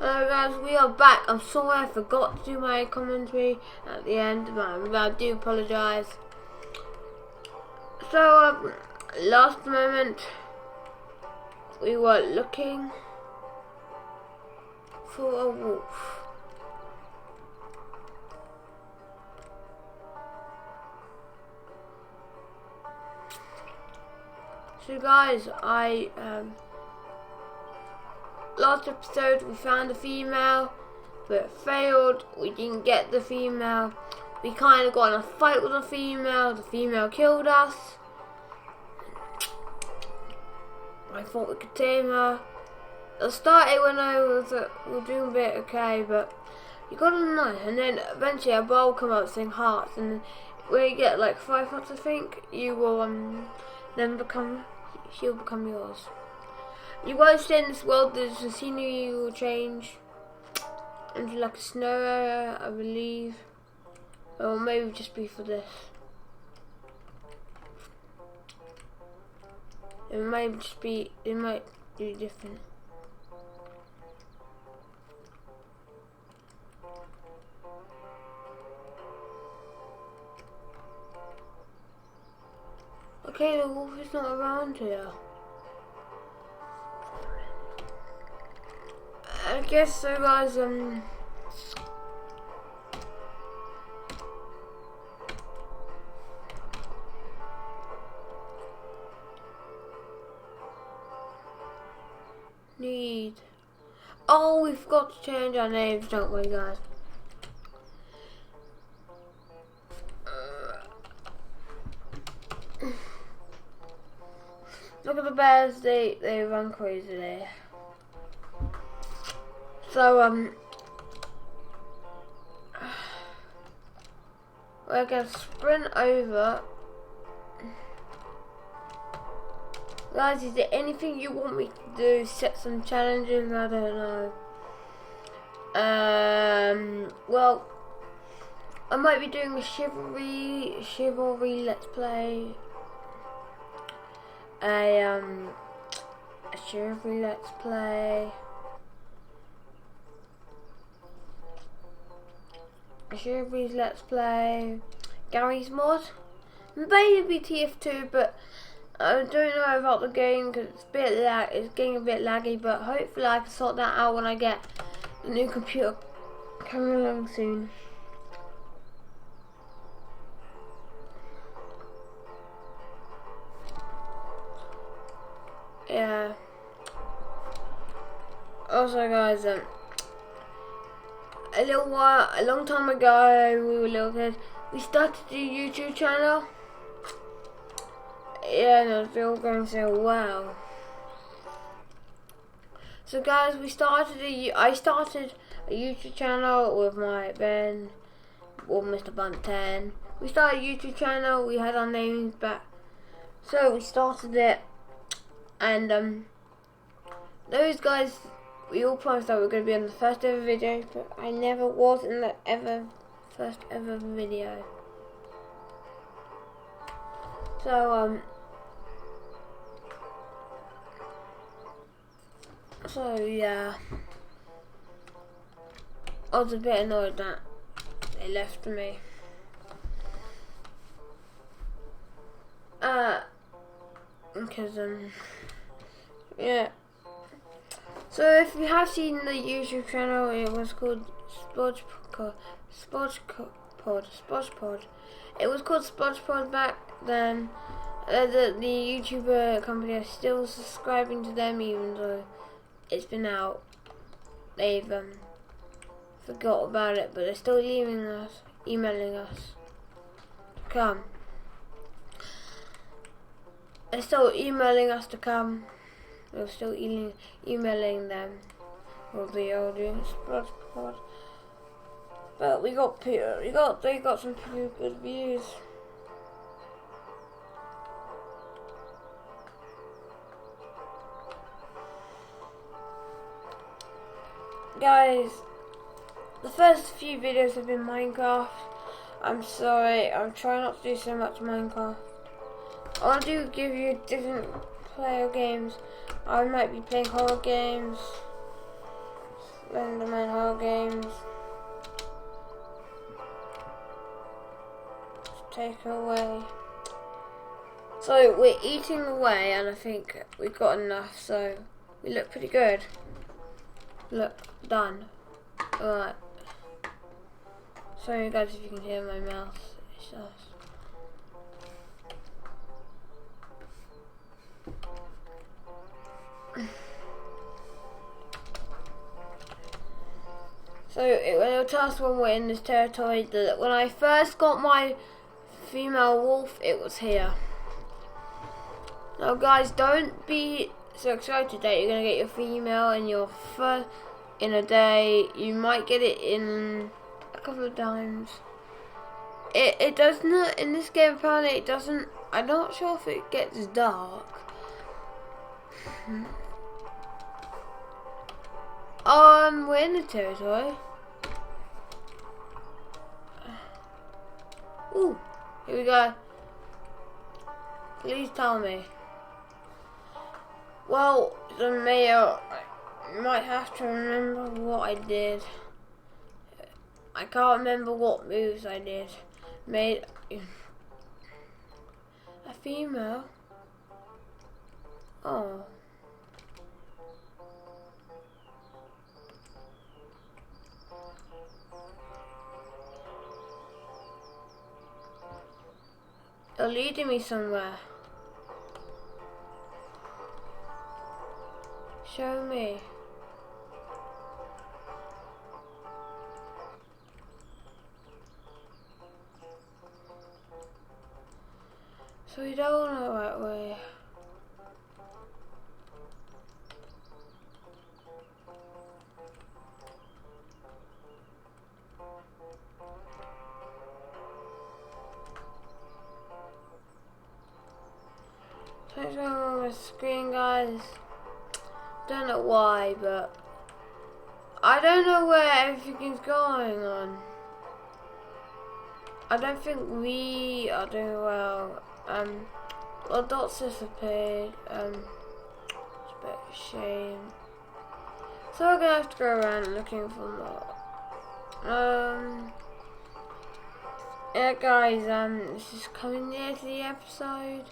Hello guys, we are back. I'm sorry I forgot to do my commentary at the end, but I do apologise. So, last moment, we were looking for a wolf. So guys, last episode we found a female, but it failed. We didn't get the female. We kind of got in a fight with the female killed us. I thought we could tame her. At the start it went over, we were doing a bit okay, but you gotta know. And then eventually a bowl come up saying hearts, and when you get like 5 hearts I think, you will she'll become yours. You guys stay in this world, there's the scenery will change into like a snow area, I believe. Or maybe just be for this. It might just be, it might be different. Okay, the wolf is not around here. I guess so guys, oh, we've got to change our names, don't we guys? Look at the bears, they run crazy there. So we're gonna sprint over. Guys, is there anything you want me to do? Set some challenges? I don't know. Well, I might be doing a chivalry let's play. A chivalry let's play. Chivalry's let's play. Gary's mod. Maybe TF2, but I don't know about the game because it's getting a bit laggy. But hopefully I can sort that out when I get the new computer coming along soon. Yeah. Also, guys, a long time ago, we were little kids, we started a YouTube channel. Yeah, and it's all going so well. So guys, I started a YouTube channel with my Ben, or Mr. Bunt 10. We started a YouTube channel, we had our names back. So we started it, and those guys, we all promised that we were going to be on the first ever video, but I never was in the first ever video. So yeah, I was a bit annoyed that they left me. Because yeah. So if you have seen the YouTube channel, it was called SpongePod. It was called SpongePod back then. The YouTuber company is still subscribing to them, even though it's been out. They've forgot about it, but they're still emailing us to come. They're still emailing us to come. We're still emailing them with the audience, but they got some pretty good views. Guys, the first few videos have been Minecraft. I'm sorry, I'm trying not to do so much Minecraft. I want to give you different player games. I might be playing horror games. Enderman horror games. Take her away. So we're eating away, and I think we've got enough, so we look pretty good. Look, done. Alright. Sorry guys if you can hear my mouth. It's just... So it'll tell us when we're in this territory. That when I first got my female wolf, it was here. Now guys, don't be so excited that you're gonna get your female in your first in a day. You might get it in a couple of times. It does not in this game. Apparently, it doesn't. I'm not sure if it gets dark. We're in the territory. Ooh, here we go. Please tell me. Well, the mayor, I might have to remember what I did. I can't remember what moves I did. Made a female. Oh. You're leading me somewhere. Show me. So we don't know that way. Something's going on with the screen, guys. Don't know why, but I don't know where everything's going on. I don't think we are doing well. Well, dots disappeared. It's a bit of a shame. So we're gonna have to go around looking for more. Yeah, guys. This is coming near to the episode.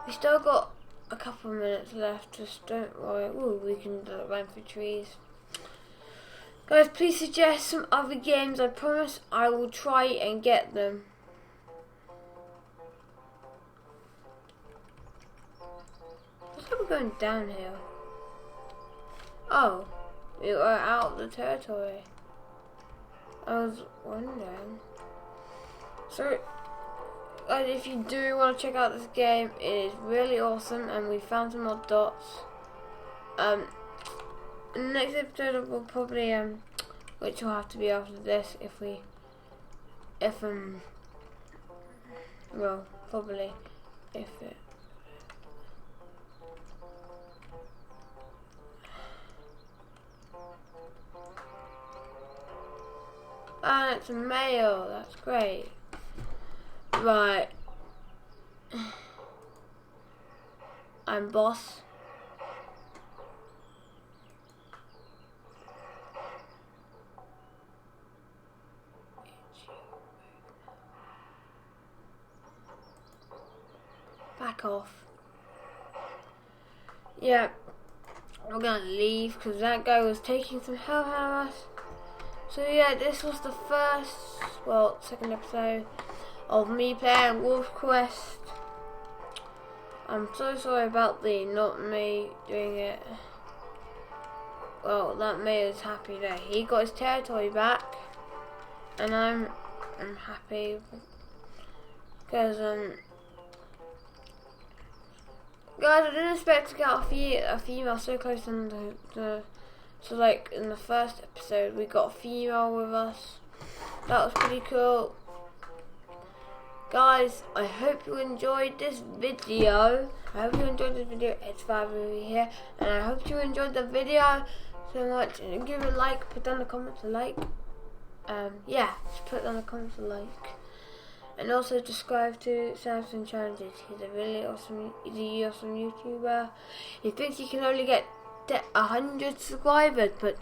We still got a couple of minutes left. Just don't worry. Ooh, we can run through trees. Guys, please suggest some other games. I promise I will try and get them. Looks like we're going downhill. Oh, we were out of the territory. I was wondering. So, guys, if you do want to check out this game, it is really awesome, and we found some more dots. In the next episode will probably which will have to be after this well, probably if it and it's a male, that's great. Right. I'm boss. Back off. Yeah, we're gonna leave because that guy was taking some help out of us. So yeah, this was the second episode of me playing Wolf Quest. I'm so sorry about the not me doing it. Well, that mayor is happy that he got his territory back, and I'm happy because guys, I didn't expect to get a female so close in so like in the first episode we got a female with us. That was pretty cool. Guys, I hope you enjoyed this video. EddieFireFury here, and I hope you enjoyed the video so much. And give it a like, put down the comments a like. Yeah, just put down the comments a like. And also subscribe to Samson Challenges. He's a really awesome YouTuber. He thinks he can only get 100 subscribers, but